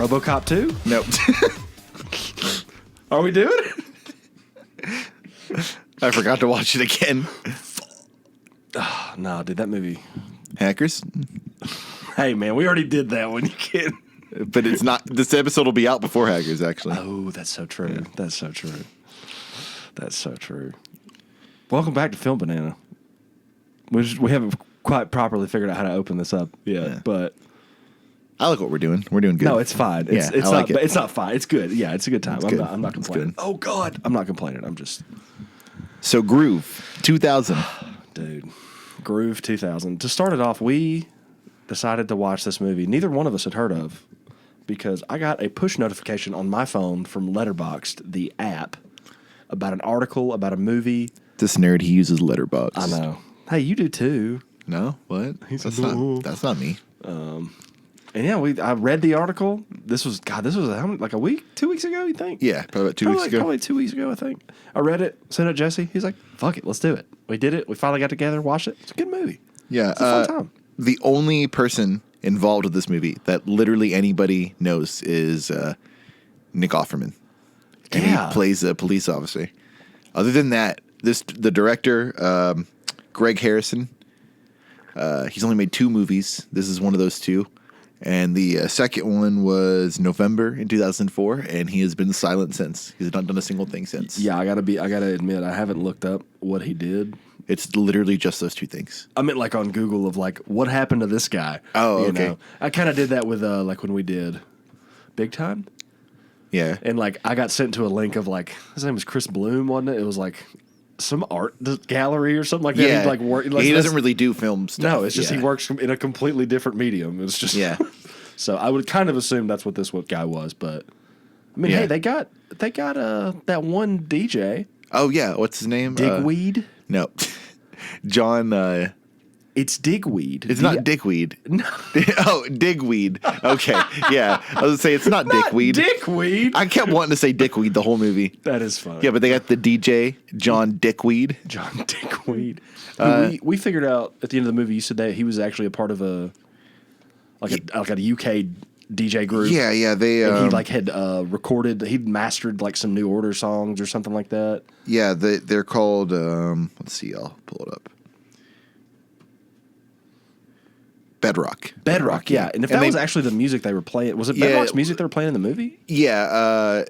RoboCop 2? Nope. Are we doing it? I forgot to watch it again. No, dude, that movie. Hackers? Hey, man, we already did that one. You can't. But it's not. This episode will be out before Hackers, actually. Oh, that's so true. Yeah. That's so true. That's so true. Welcome back to Film Banana. We haven't quite properly figured out how to open this up yet, but I like what we're doing. We're doing good. No, it's fine. It's I not. like it. It's not fine. It's good. Yeah, it's a good time. I'm not complaining. Good. Oh God, I'm not complaining. I'm just. So Groove 2000, dude. Groove 2000. To start it off, we decided to watch this movie. Neither one of us had heard of, because I got a push notification on my phone from Letterboxd, the app, about an article about a movie. This nerd, he uses Letterboxd. I know. Hey, you do too. No, what? That's not me. And yeah, I read the article. This was how many, like a week, 2 weeks ago, you think? Yeah, probably about 2 weeks ago. Probably 2 weeks ago, I think. I read it, sent it to Jesse. He's like, fuck it, let's do it. We did it. We finally got together, watched it. It's a good movie. Yeah. It's a fun time. The only person involved with this movie that literally anybody knows is Nick Offerman. And he plays a police officer. Other than that, the director, Greg Harrison, he's only made 2 movies. This is one of those 2. And the second one was November in 2004, and he has been silent since. He's not done a single thing since. Yeah, I gotta admit, I haven't looked up what he did. It's literally just those 2 things. I meant like on Google of like, what happened to this guy? Oh, okay. Know? I kind of did that with like when we did Big Time. Yeah. And like I got sent to a link of like, his name was Chris Bloom, wasn't it? It was like some art gallery or something like that. Yeah. He'd like work, like, he doesn't really do film stuff. No, it's just he works in a completely different medium. It's just So I would kind of assume that's what this guy was, but I mean, hey, they got that one DJ. Oh yeah, what's his name? Digweed? No, John. It's Digweed. It's not Dickweed. No. Oh, Digweed. Okay, yeah. I was gonna say it's not Dickweed. Dickweed. I kept wanting to say Dickweed the whole movie. That is fun. Yeah, but they got the DJ John Dickweed. John Dickweed. We figured out at the end of the movie. You said that he was actually a part of a UK DJ group. Yeah. They and he like had recorded. He'd mastered like some New Order songs or something like that. Yeah, they're called. Let's see. I'll pull it up. Bedrock, yeah. And if that was actually the music they were playing, was it Bedrock's music they were playing in the movie? Yeah.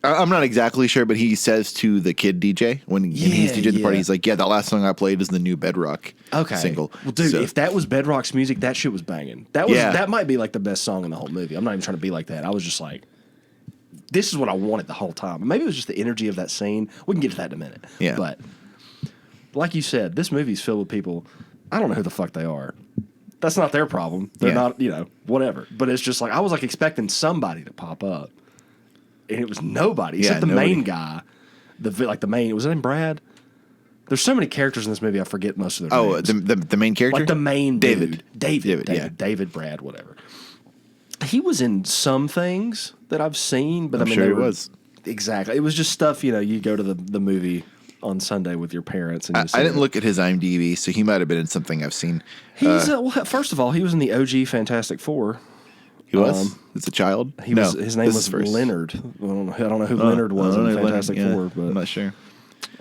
I'm not exactly sure, but he says to the kid DJ when he's DJing the party, he's like, "Yeah, that last song I played is the new Bedrock single." Well, dude, if that was Bedrock's music, that shit was banging. That might be like the best song in the whole movie. I'm not even trying to be like that. I was just like, this is what I wanted the whole time. Maybe it was just the energy of that scene. We can get to that in a minute. Yeah. But like you said, this movie's filled with people. I don't know who the fuck they are. That's not their problem. They're not, whatever. But it's just like, I was like expecting somebody to pop up. And it was nobody except the main guy. Was his name Brad? There's so many characters in this movie, I forget most of their names. The main character? Like the main David. David, Brad, whatever. He was in some things that I've seen, but I'm sure he was. Exactly. It was just stuff, you go to the movie on Sunday with your parents. And I didn't look at his IMDb, so he might have been in something I've seen. He's first of all, he was in the OG Fantastic Four. He was? As a child? His name was Leonard. I don't know who Leonard was in Fantastic Four, but I'm not sure.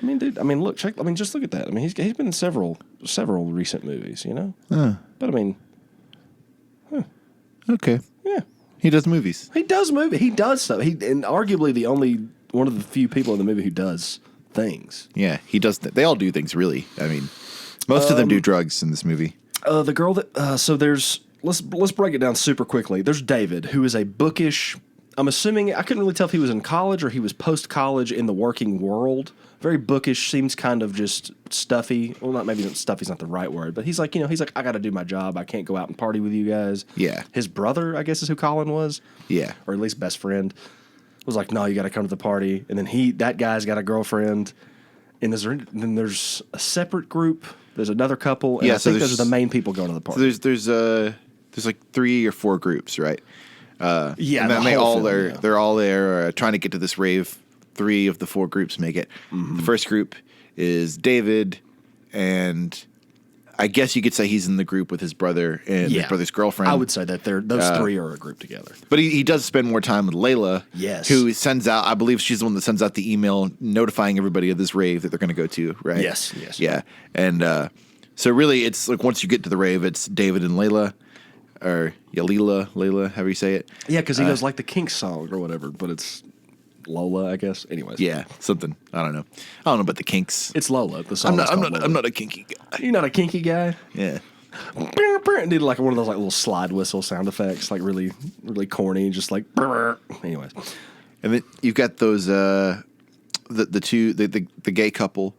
I mean, dude. Just look at that. I mean, he's been in several recent movies. But I mean, okay, yeah, he does movies. He does stuff. And arguably one of the few people in the movie who does things. Yeah, he does. They all do things, really. I mean, most of them do drugs in this movie. The girl that so there's. Let's break it down super quickly. There's David, who is a bookish. I'm assuming I couldn't really tell if he was in college or he was post college in the working world. Very bookish, seems kind of just stuffy. Well, maybe stuffy's not the right word, but he's like, I got to do my job. I can't go out and party with you guys. Yeah. His brother, I guess, is who Colin was. Yeah. Or at least best friend. Was like, no, you got to come to the party. And then that guy's got a girlfriend. And then there's a separate group. There's another couple. And I think those are the main people going to the party. So there's like 3 or 4 groups, right? And then they're all there trying to get to this rave. 3 of the 4 groups make it. Mm-hmm. The first group is David and I guess you could say he's in the group with his brother and his brother's girlfriend. I would say that those three are a group together. But he does spend more time with Layla. Yes. Who sends out, I believe she's the one that sends out the email notifying everybody of this rave that they're going to go to, right? Yes. Yeah. And so really it's like once you get to the rave, it's David and Layla. Or Layla, however you say it. Yeah, because he goes like the Kinks song or whatever, but it's Lola, I guess. Anyways. Yeah, something. I don't know about the Kinks. It's Lola. The song. I'm not a kinky guy. You're not a kinky guy? Yeah. And did like one of those like little slide whistle sound effects, like really, really corny, just like. Anyways. And then you've got those the gay couple.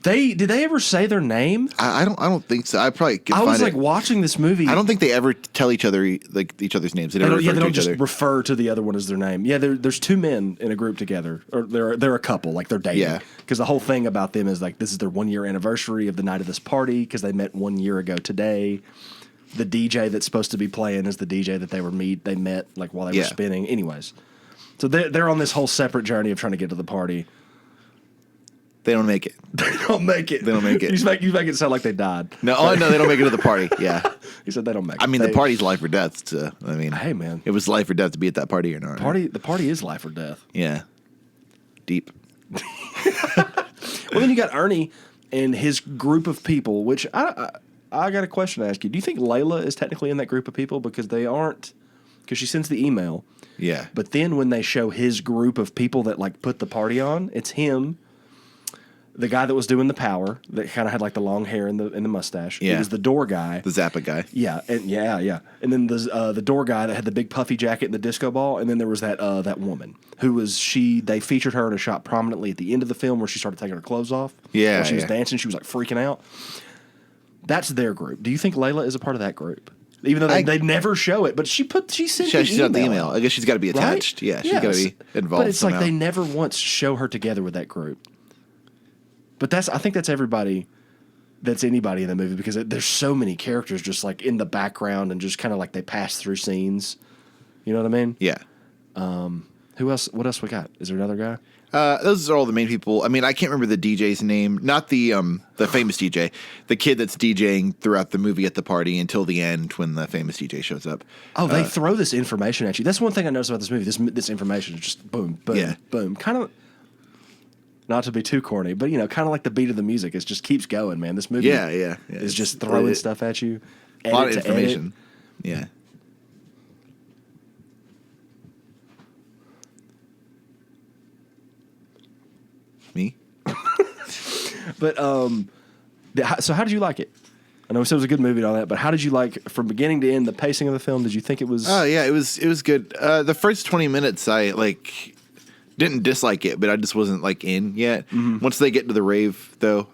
Did they ever say their name? I don't think so. I probably could find was like watching this movie. I don't think they ever tell each other like each other's names. They don't just refer to the other one as their name. Yeah, there's two men in a group together, or they're a couple, like they're dating. Yeah. Because the whole thing about them is like this is their 1 year anniversary of the night of this party because they met 1 year ago today. The DJ that's supposed to be playing is the DJ that they met like while they were spinning. Anyways, so they're on this whole separate journey of trying to get to the party. They don't make it. They don't make it. You make it sound like they died. No, they don't make it to the party. Yeah. He said they don't make it. I mean, the party's life or death. So, I mean, hey, man. It was life or death to be at that party or not. The party is life or death. Yeah. Deep. Well, then you got Ernie and his group of people, which I got a question to ask you. Do you think Layla is technically in that group of people? Because they aren't, because she sends the email. Yeah. But then when they show his group of people that like put the party on, it's him. The guy that was doing the power, that kind of had like the long hair and the mustache. Yeah. It was the door guy. The Zappa guy. Yeah, and And then the door guy that had the big puffy jacket and the disco ball. And then there was that woman who was they featured her in a shot prominently at the end of the film where she started taking her clothes off. Yeah, While she was dancing, she was like freaking out. That's their group. Do you think Layla is a part of that group? Even though they never show it, but she sent the email. I guess she's got to be attached. Right? Yeah, she's got to be involved. But it's somehow. Like they never once show her together with that group. But I think that's everybody, that's anybody in the movie because there's so many characters just like in the background and just kind of like they pass through scenes. You know what I mean? Yeah. Who else? What else we got? Is there another guy? Those are all the main people. I mean, I can't remember the DJ's name. Not the famous DJ. The kid that's DJing throughout the movie at the party until the end when the famous DJ shows up. Oh, they throw this information at you. That's one thing I noticed about this movie. This information is just boom, boom, boom. Kind of. Not to be too corny, but kind of like the beat of the music. It just keeps going, man. This movie, is just throwing stuff at you. A lot of information. Yeah. Me. But so how did you like it? I know we said it was a good movie and all that, but how did you like from beginning to end the pacing of the film? Did you think it was? Oh yeah, it was good. The first 20 minutes, I didn't dislike it, but I just wasn't like in yet. Mm-hmm. Once they get to the rave, though,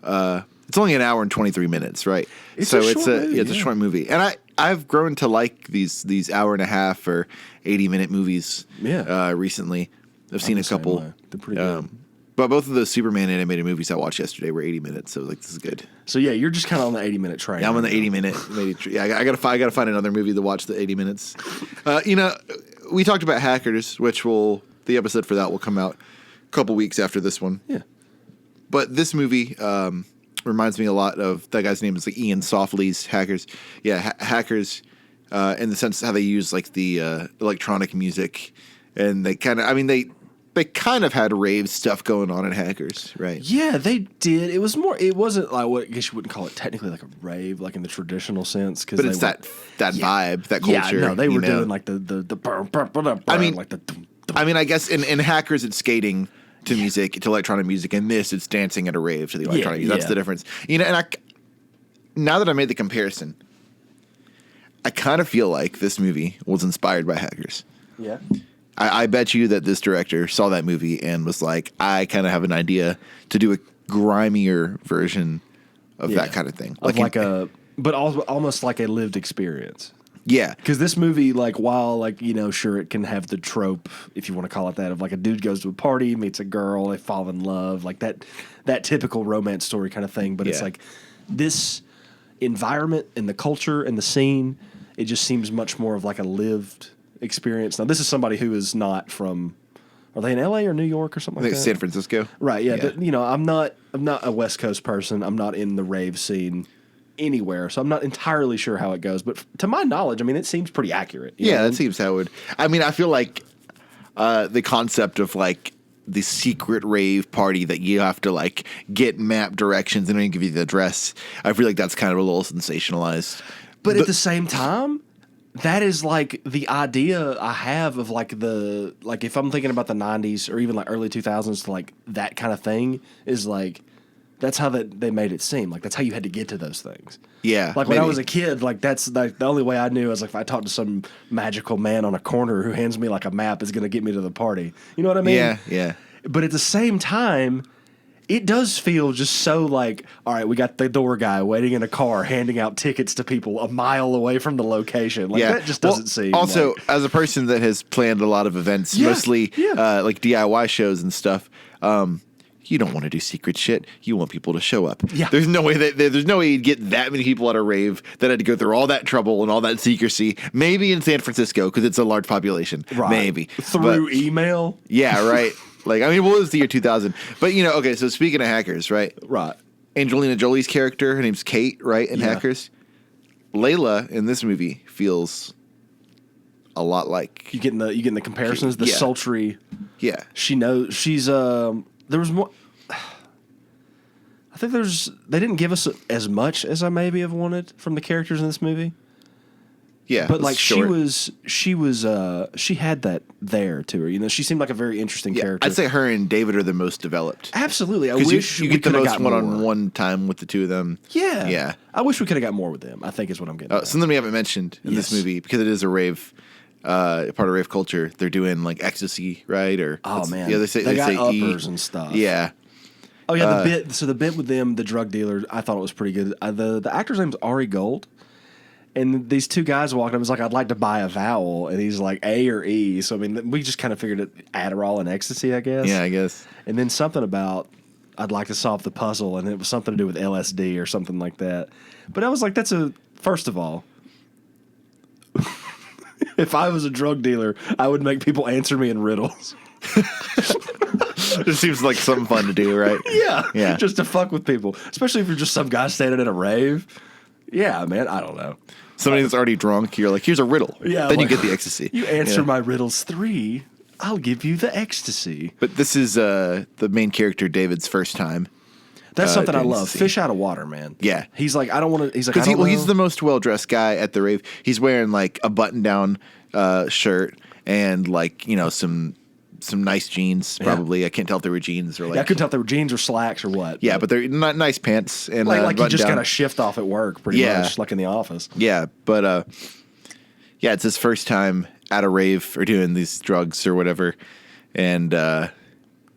it's only an hour and 23 minutes, right? It's a short movie, and I've grown to like these hour and a half or 80-minute movies. Yeah. Recently, I've seen a couple. They're pretty good. But both of those Superman animated movies I watched yesterday were 80 minutes, so I was like, this is good. So yeah, you're just kind of on the 80-minute train. Yeah, I'm on the 80-minute. Yeah, I gotta find another movie to watch the 80 minutes. We talked about Hackers, which the episode for that will come out a couple weeks after this one. Yeah. But this movie reminds me a lot of, that guy's name is like Ian Softly's Hackers. Yeah, Hackers in the sense how they use like the electronic music. And they kind of, they kind of had rave stuff going on in Hackers, right? Yeah, they did. It wasn't like what I guess you wouldn't call it technically like a rave, like in the traditional sense. But it's that vibe, that culture. Yeah, no, they were doing like the burn, like the. I guess in Hackers it's skating to music, to electronic music, and this it's dancing at a rave to the electronic music. That's the difference. And now that I made the comparison, I kind of feel like this movie was inspired by Hackers. Yeah. I bet you that this director saw that movie and was like, I kind of have an idea to do a grimier version of that kind of thing. But almost like a lived experience. Yeah. Because this movie, like, while, sure, it can have the trope, if you want to call it that, of, like, a dude goes to a party, meets a girl, they fall in love, like that typical romance story kind of thing. But it's like this environment and the culture and the scene, it just seems much more of, like, a lived experience. Now, this is somebody who is not from Are they in L.A. or New York or something I like think that? San Francisco. Right. Yeah. I'm not a West Coast person. I'm not in the rave scene anywhere, so I'm not entirely sure how it goes. But to my knowledge, I mean, it seems pretty accurate. You know what I That mean? seems how it would. I mean, I feel like the concept of like the secret rave party that you have to like get map directions and then give you the address. I feel like that's kind of a little sensationalized. But at the same time, that is like the idea I have of like if I'm thinking about the 90s or even like early 2000s, like that kind of thing is like, that's how they made it seem. Like that's how you had to get to those things. Yeah. Like when I was a kid, like that's like the only way I knew. I was like, if I talk to some magical man on a corner who hands me like a map, is going to get me to the party. You know what I mean? Yeah, yeah. But at the same time, it does feel just so like, all right, we got the door guy waiting in a car, handing out tickets to people a mile away from the location. Like that just doesn't seem. Also, like, as a person that has planned a lot of events, mostly like DIY shows and stuff, you don't want to do secret shit. You want people to show up. Yeah. There's no way you'd get that many people at a rave that had to go through all that trouble and all that secrecy. Maybe in San Francisco because it's a large population. right. Maybe Through email. Yeah, right. Like, I mean, what was the year 2000? But, you know, okay, so speaking of hackers, right? Right. Angelina Jolie's character, her name's Kate, right, in Hackers. Layla in this movie feels a lot like... You getting the comparisons, the sultry... Yeah. She knows... She's... There was more... I think they didn't give us as much as I maybe have wanted from the characters in this movie. Yeah, but like short. she had that there to her. You know, she seemed like a very interesting character. I'd say her and David are the most developed. Absolutely. I wish you we get the could have most got one-on-one time with the two of them. Yeah. Yeah. I wish we could have got more with them, I think is what I'm getting at. Something we haven't mentioned in this movie, because it is a rave, part of rave culture, they're doing like ecstasy, right? Or man. Yeah, they got say uppers and stuff. Yeah. Oh yeah, the bit with them, the drug dealer, I thought it was pretty good. The actor's name's Ari Gold. And these two guys walked up and was like, I'd like to buy a vowel. And he's like, A or E. So, I mean, we just kind of figured it Adderall and ecstasy, I guess. Yeah, I guess. And then something about, I'd like to solve the puzzle. And it was something to do with LSD or something like that. But I was like, first of all, if I was a drug dealer, I would make people answer me in riddles. It seems like something fun to do, right? Yeah. Just to fuck with people. Especially if you're just some guy standing at a rave. Yeah, man, I don't know. Somebody that's already drunk, you're like, here's a riddle. Yeah, then like, you get the ecstasy. You answer my riddles 3, I'll give you the ecstasy. But this is the main character, David's first time. That's something I love. Fish out of water, man. Yeah. He's like, I don't want to. He's like, because he's the most well-dressed guy at the rave. He's wearing like a button-down shirt and like, you know, some nice jeans, probably. Yeah. I can't tell if they were jeans or like... I couldn't tell if they were jeans or slacks or what. Yeah, but they're not nice pants. And like you just got to shift off at work pretty much, like in the office. Yeah, but it's his first time at a rave or doing these drugs or whatever. And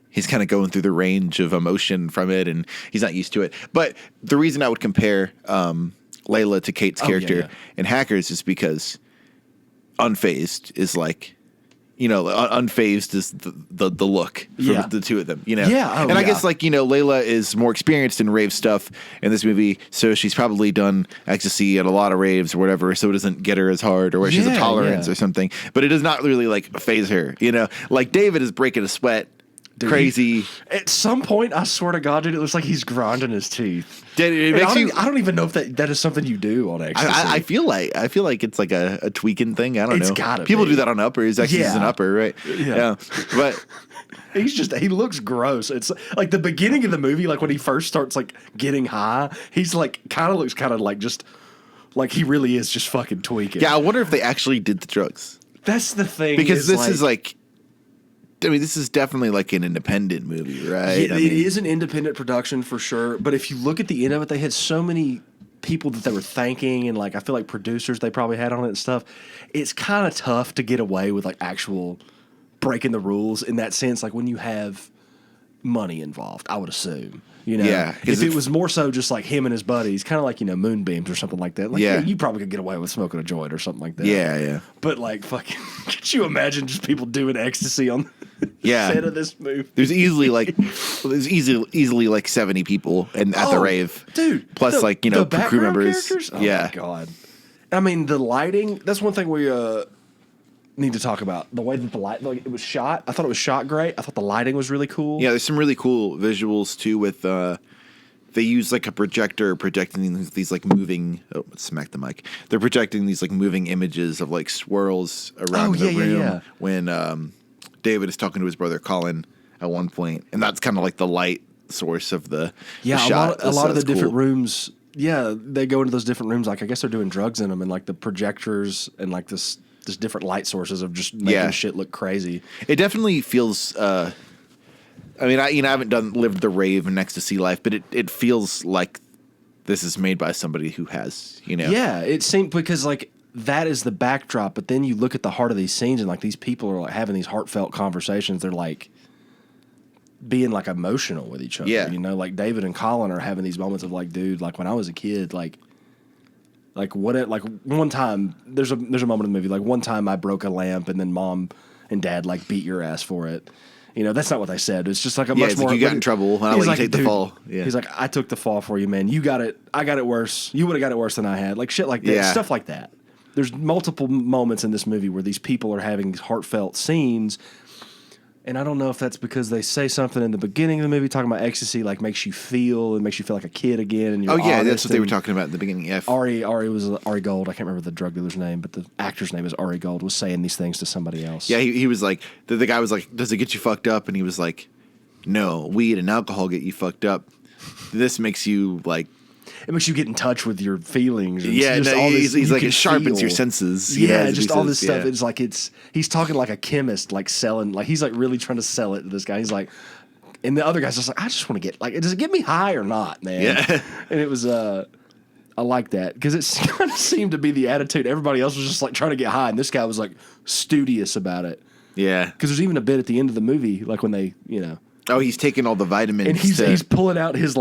he's kind of going through the range of emotion from it, and he's not used to it. But the reason I would compare Layla to Kate's character in Hackers is because unfazed is like... You know, unfazed is the look for the two of them, you know? Yeah. And I guess, like, you know, Layla is more experienced in rave stuff in this movie, so she's probably done ecstasy at a lot of raves or whatever, so it doesn't get her as hard or where she has a tolerance or something. But it does not really, like, phase her, you know? Like, David is breaking a sweat. Dude, crazy. At some point, I swear to God, dude, it looks like he's grinding his teeth. I don't even know if that is something you do on ecstasy. I feel like it's like a tweaking thing. I don't know. It's gotta People be. do that on uppers. Ecstasy is an upper, right? Yeah. But he looks gross. It's like the beginning of the movie, like when he first starts like getting high, he's like looks kind of like just like he really is just fucking tweaking. Yeah, I wonder if they actually did the drugs. That's the thing. Because this is like. I mean, this is definitely like an independent movie, right? Yeah, it is an independent production for sure. But if you look at the end of it, they had so many people that they were thanking, and like I feel like producers they probably had on it and stuff. It's kind of tough to get away with like actual breaking the rules in that sense. Like when you have money involved, I would assume. You know, if it was more so just like him and his buddies, kind of like, you know, Moonbeams or something like that. Like, you probably could get away with smoking a joint or something like that. Yeah. But like, fucking, could you imagine just people doing ecstasy on the set of this movie? There's easily like 70 people at the rave, dude. Plus like, you know, crew members. Characters? Oh my God. I mean, the lighting. That's one thing need to talk about the way that the light, like, it was shot. I thought it was shot great. I thought the lighting was really cool. Yeah, there's some really cool visuals too with they use like a projector projecting these like moving. Oh, smack the mic. They're projecting these like moving images of like swirls around the room when David is talking to his brother Colin at one point, and that's kind of like the light source of the shot. A lot of the different rooms. Yeah, they go into those different rooms. Like I guess they're doing drugs in them, and like the projectors and like this different light sources of just making shit look crazy. It definitely feels. I mean, I haven't lived the rave and ecstasy life, but it feels like this is made by somebody who has, Yeah, it seemed because like that is the backdrop, but then you look at the heart of these scenes and like these people are like having these heartfelt conversations. They're like being like emotional with each other. Yeah. Like David and Colin are having these moments of like, dude, like when I was a kid, like one time there's a moment in the movie, like one time I broke a lamp and then mom and dad like beat your ass for it. That's not what they said. It's just like a much more. Like you got in trouble. I'll let you take the fall. Yeah. He's like, I took the fall for you, man. You got it. I got it worse. You would have got it worse than I had. Like shit like that. Yeah. Stuff like that. There's multiple moments in this movie where these people are having these heartfelt scenes. And I don't know if that's because they say something in the beginning of the movie talking about ecstasy, like makes you feel like a kid again. And you're that's what they were talking about in the beginning. Yeah. Ari Gold. I can't remember the drug dealer's name, but the actor's name is Ari Gold. Was saying these things to somebody else. Yeah, he was like, the guy was like, "Does it get you fucked up?" And he was like, "No, weed and alcohol get you fucked up. This makes you like." It makes you get in touch with your feelings. And he's like, it sharpens your senses. Just all this stuff. It's like he's talking like a chemist, like selling, like he's like really trying to sell it to this guy. He's like, and the other guy's just like, I just want to get, like, does it get me high or not, man? Yeah. And it was, I like that because it kind of seemed to be the attitude. Everybody else was just like trying to get high, and this guy was like studious about it. Yeah. Because there's even a bit at the end of the movie, like when they, Oh, he's taking all the vitamins. And he's pulling out his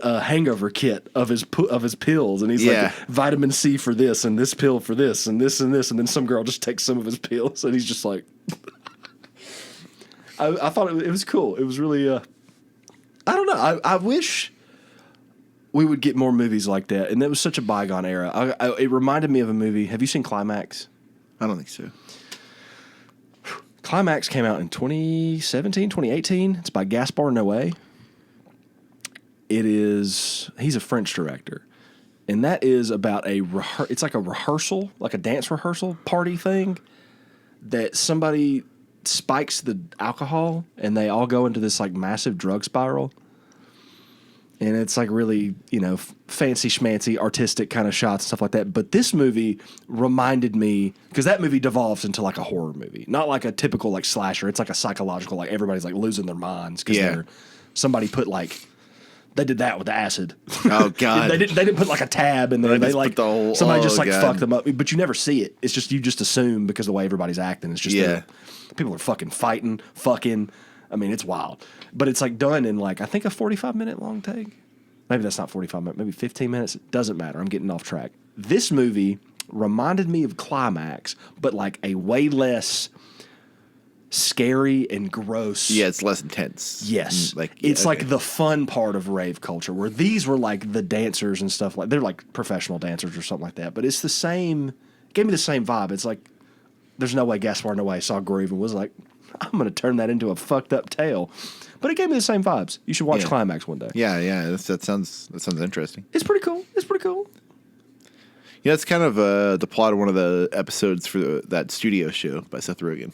hangover kit of his pills, and he's like vitamin C for this and this pill for this and this and this, and then some girl just takes some of his pills, and he's just like, I thought it was cool. It was really, I don't know. I wish we would get more movies like that, and that was such a bygone era. It reminded me of a movie. Have you seen Climax? I don't think so. Climax came out in 2017, 2018. It's by Gaspar Noé. He's a French director. And that is about it's like a rehearsal, like a dance rehearsal party thing that somebody spikes the alcohol and they all go into this like massive drug spiral. And it's like really, fancy schmancy, artistic kind of shots and stuff like that. But this movie reminded me, because that movie devolves into like a horror movie, not like a typical like slasher. It's like a psychological, like everybody's like losing their minds because somebody put like, they did that with the acid. Oh God! They didn't put like a tab in there. They like somebody just like fucked them up. But you never see it. It's just you just assume because of the way everybody's acting. It's just people are fucking fighting, fucking. I mean, it's wild. But it's like done in like, I think a 45-minute long take. Maybe that's not 45 minutes, maybe 15 minutes. It doesn't matter. I'm getting off track. This movie reminded me of Climax, but like a way less scary and gross. Yeah, it's less intense. Yes. It's like the fun part of rave culture, where these were like the dancers and stuff like, they're like professional dancers or something like that. But it's the same, gave me the same vibe. It's like, there's no way Gaspar Noé saw Groove and was like, I'm going to turn that into a fucked up tale. But it gave me the same vibes. You should watch Climax one day. Yeah. That sounds interesting. It's pretty cool. Yeah, it's kind of the plot of one of the episodes for that studio show by Seth Rogen.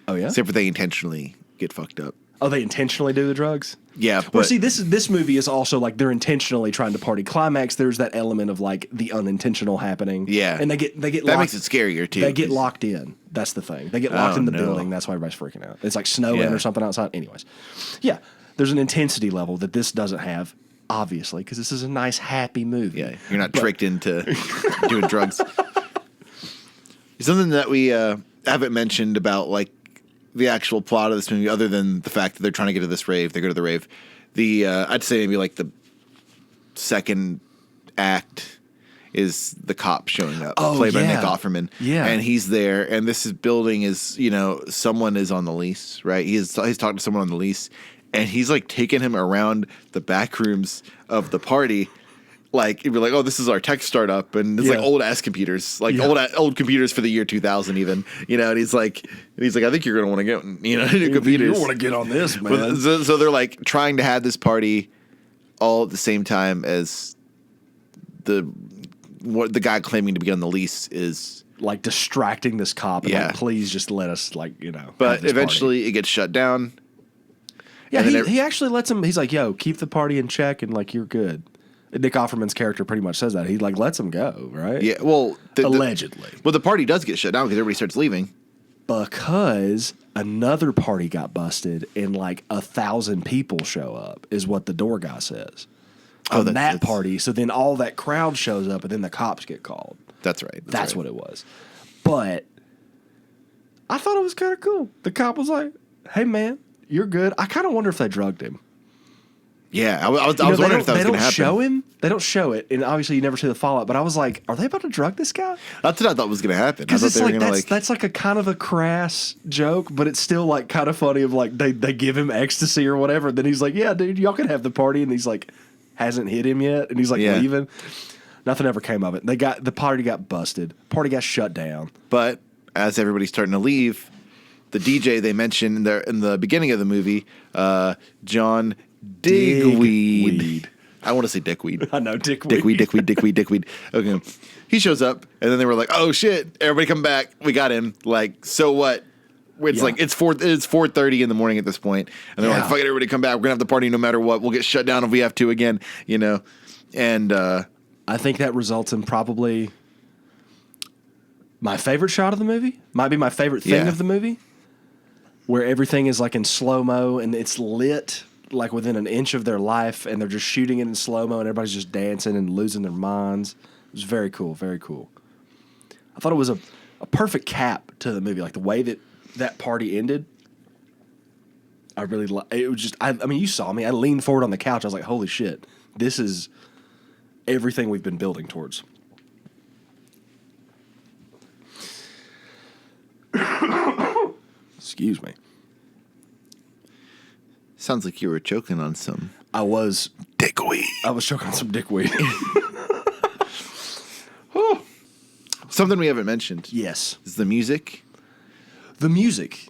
Oh, yeah? Except for they intentionally get fucked up. Oh, they intentionally do the drugs? Yeah, but... Well, see, this movie is also like they're intentionally trying to party. Climax, there's that element of like the unintentional happening. Yeah. And they get that locked, makes it scarier, too. They get locked in. That's the thing. They get locked in the building. That's why everybody's freaking out. It's like snowing or something outside. Anyways. Yeah. There's an intensity level that this doesn't have, obviously, because this is a nice, happy movie. Yeah. You're not tricked into doing drugs. Something that we haven't mentioned about, like, the actual plot of this movie, other than the fact that they're trying to get to this rave, they go to the rave. I'd say maybe like the second act is the cop showing up, played by Nick Offerman. Yeah, and he's there, and this building is, someone is on the lease, right? He's talking to someone on the lease, and he's like taking him around the back rooms of the party, like it'd be like, oh, this is our tech startup, and it's like old ass computers, like old computers for the year 2000 even, and he's like, I think you're gonna want to get, new computers. You want to get on this, man. So they're like trying to have this party all at the same time as the guy claiming to be on the lease is like distracting this cop. And like, please just let us But eventually it gets shut down. Yeah, he actually lets him. He's like, yo, keep the party in check, and like you're good. Nick Offerman's character pretty much says that. He like lets him go, right? Yeah, well, allegedly. Well, the party does get shut down because everybody starts leaving. Because another party got busted and like 1,000 people show up, is what the door guy says. On that party, so then all that crowd shows up, and then the cops get called. That's right. That's what it was. But I thought it was kind of cool. The cop was like, "Hey, man, you're good." I kind of wonder if they drugged him. Yeah, I was wondering if that was going to happen. They don't show him. They don't show it, and obviously you never see the fallout. But I was like, are they about to drug this guy? That's what I thought was going to happen. Because it's like that's like a kind of a crass joke, but it's still like kind of funny. Of like they give him ecstasy or whatever, and then he's like, "Yeah, dude, y'all can have the party," and he's like, hasn't hit him yet, and he's like leaving. Nothing ever came of it. The party got busted. Party got shut down. But as everybody's starting to leave, the DJ they mentioned in the beginning of the movie, John Digweed. I want to say Dickweed. I know, Dickweed. Dickweed. Okay. He shows up, and then they were like, oh, shit, everybody come back. We got him. Like, so what? It's like, it's 4:30 in the morning at this point. And they're like, fuck it, everybody come back. We're going to have the party no matter what. We'll get shut down if we have to again, And I think that results in probably my favorite shot of the movie. Might be my favorite thing of the movie. Where everything is like in slow-mo, and it's lit like within an inch of their life, and they're just shooting it in slow-mo, and everybody's just dancing and losing their minds. It was very cool, very cool. I thought it was a perfect cap to the movie, like the way that party ended. I really it was just I mean, you saw me. I leaned forward on the couch. I was like, holy shit, this is everything we've been building towards. Excuse me. Sounds like you were choking on some. I was dickweed. I was choking on some dickweed. Something we haven't mentioned. Yes. Is the music. The music.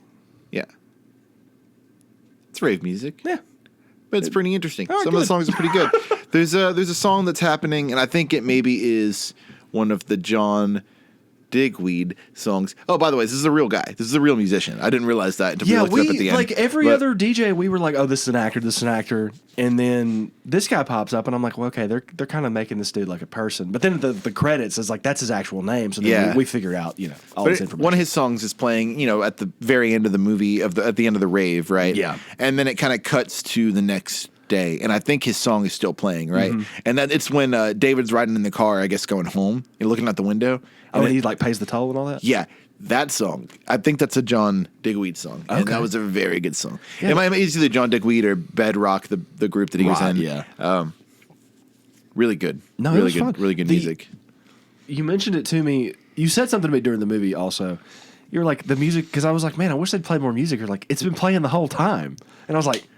Yeah. It's rave music. Yeah. But it's pretty interesting. Some of the songs are pretty good. There's a song that's happening, and I think it maybe is one of the John Digweed songs. Oh, by the way, this is a real guy. This is a real musician. I didn't realize that until we looked it up at the end. Like every other DJ, we were like, "Oh, this is an actor. This is an actor." And then this guy pops up, and I'm like, "Well, okay, they're kind of making this dude like a person." But then the credits is like that's his actual name. So then we figure out, all this information. One of his songs is playing, at the very end of the movie at the end of the rave, right? Yeah. And then it kind of cuts to the next day, and I think his song is still playing, right? Mm-hmm. And that it's when David's riding in the car, I guess, going home and looking out the window. And he like pays the toll and all that? Yeah. That song, I think that's a John Digweed song. Okay. And that was a very good song. Yeah. It's either John Digweed or Bedrock, the group that he was in. Yeah. Really good. No, really it was good. Fun. Really good music. You mentioned it to me. You said something to me during the movie also. You were like, the music, because I was like, man, I wish they'd play more music. You're like, it's been playing the whole time. And I was like,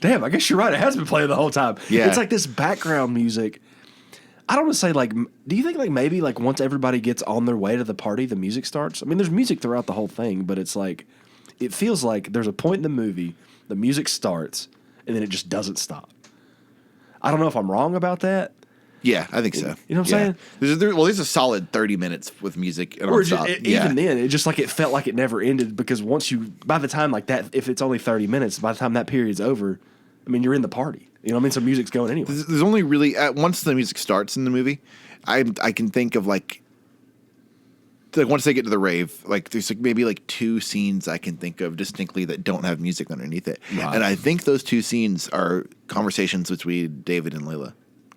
damn, I guess you're right. It has been playing the whole time. Yeah. It's like this background music. I don't want to say like, do you think like maybe like once everybody gets on their way to the party, the music starts? I mean, there's music throughout the whole thing, but it's like, it feels like there's a point in the movie, the music starts, and then it just doesn't stop. I don't know if I'm wrong about that. Yeah, I think so. You know what I'm saying? There's a solid 30 minutes with music. And even then, it just like it felt like it never ended because by the time like that, if it's only 30 minutes, by the time that period's over, I mean, you're in the party. You know what I mean? So music's going anyway. There's only really, once the music starts in the movie, I can think of like once they get to the rave, like there's like maybe like two scenes I can think of distinctly that don't have music underneath it. Right. And I think those two scenes are conversations between David and Layla.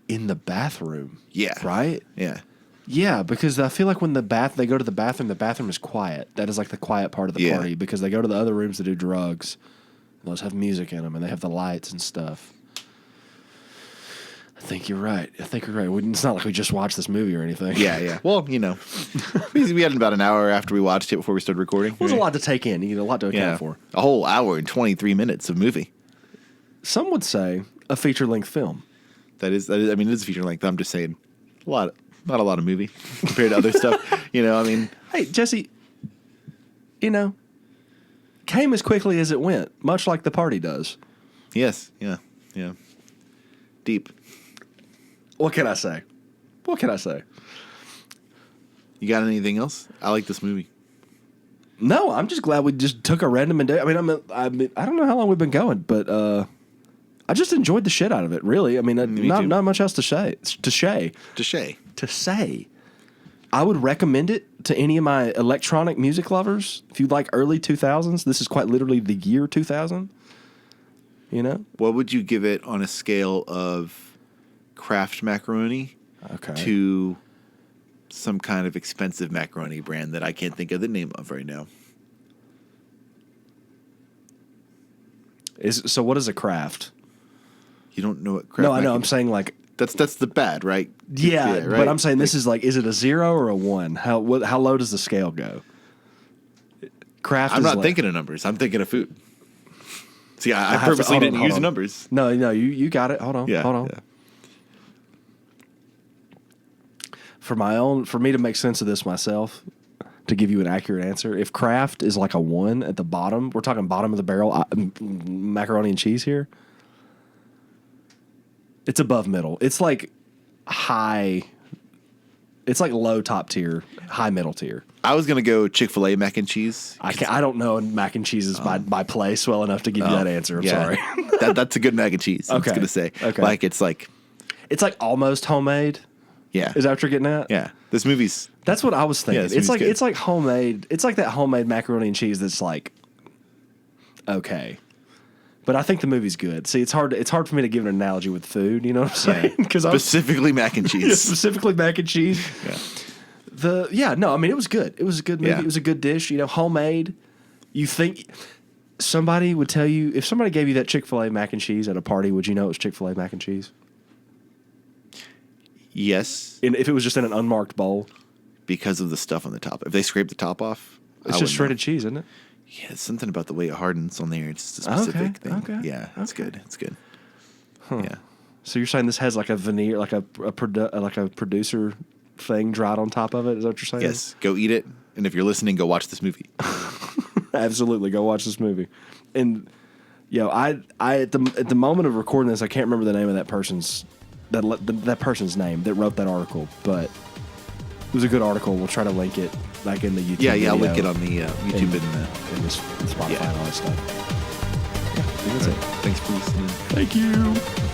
In the bathroom. Yeah. Right? Yeah. Yeah, because I feel like when they go to the bathroom is quiet. That is like the quiet part of the party because they go to the other rooms to do drugs. Those have music in them and they have the lights and stuff. I think you're right. It's not like we just watched this movie or anything. Yeah. Well, we had about an hour after we watched it before we started recording. It was a lot to take in. You get a lot to account for. A whole hour and 23 minutes of movie. Some would say a feature-length film. That is. I mean, it is feature length. I'm just saying, not a lot of movie compared to other stuff. You know, I mean, hey Jesse, you know, came as quickly as it went, much like the party does. yes, yeah. Deep. What can I say? You got anything else? I like this movie. No, I'm just glad we just took a random day. I mean, I don't know how long we've been going, but I just enjoyed the shit out of it. Really, I mean, not much else to say. I would recommend it to any of my electronic music lovers. If you like early 2000s, this is quite literally the year 2000. You know, what would you give it on a scale of Kraft macaroni to some kind of expensive macaroni brand that I can't think of the name of right now? So what is a Kraft? You don't know what Kraft? No, I know. I'm saying like that's the bad, right? Yeah, right? But I'm saying this is like, is it a 0 or a 1? How low does the scale go? Kraft. I'm not thinking of numbers. I'm thinking of food. See, I purposely didn't use numbers. No, you got it. Hold on. Yeah. For me to make sense of this myself, to give you an accurate answer, if Kraft is like a 1 at the bottom, we're talking bottom of the barrel macaroni and cheese here. It's above middle. It's like high. It's like low top tier, high middle tier. I was gonna go Chick-fil-A mac and cheese. I don't know mac and cheese is my place well enough to give you that answer. I'm sorry. That's a good mac and cheese. I was gonna say. Okay. Like it's like almost homemade. Yeah. Is that what you're getting at? Yeah. This movie's. That's what I was thinking. Yeah, it's like homemade. It's like that homemade macaroni and cheese that's like okay. But I think the movie's good. See, it's hard for me to give an analogy with food. You know what I'm saying? Because specifically mac and cheese. Specifically mac and cheese. Yeah. I mean, it was good. It was a good movie. Yeah. It was a good dish. You know, homemade. You think somebody would tell you if somebody gave you that Chick-fil-A mac and cheese at a party, would you know it was Chick-fil-A mac and cheese? Yes. And if it was just in an unmarked bowl, because of the stuff on the top. If they scrape the top off, it's just shredded cheese, isn't it? Yeah, it's something about the way it hardens on there. It's just a specific thing. Okay. Yeah, it's good. It's good. Huh. Yeah. So you're saying this has like a veneer, like a producer thing dried on top of it? Is that what you're saying? Yes. Go eat it, and if you're listening, go watch this movie. Absolutely, go watch this movie. And I at the moment of recording this, I can't remember the name of that person's name that wrote that article, but it was a good article. We'll try to link it like in the YouTube. Yeah, I'll link it on the YouTube and the Spotify and all that stuff. Yeah, that's it. Thanks for listening. Thank you.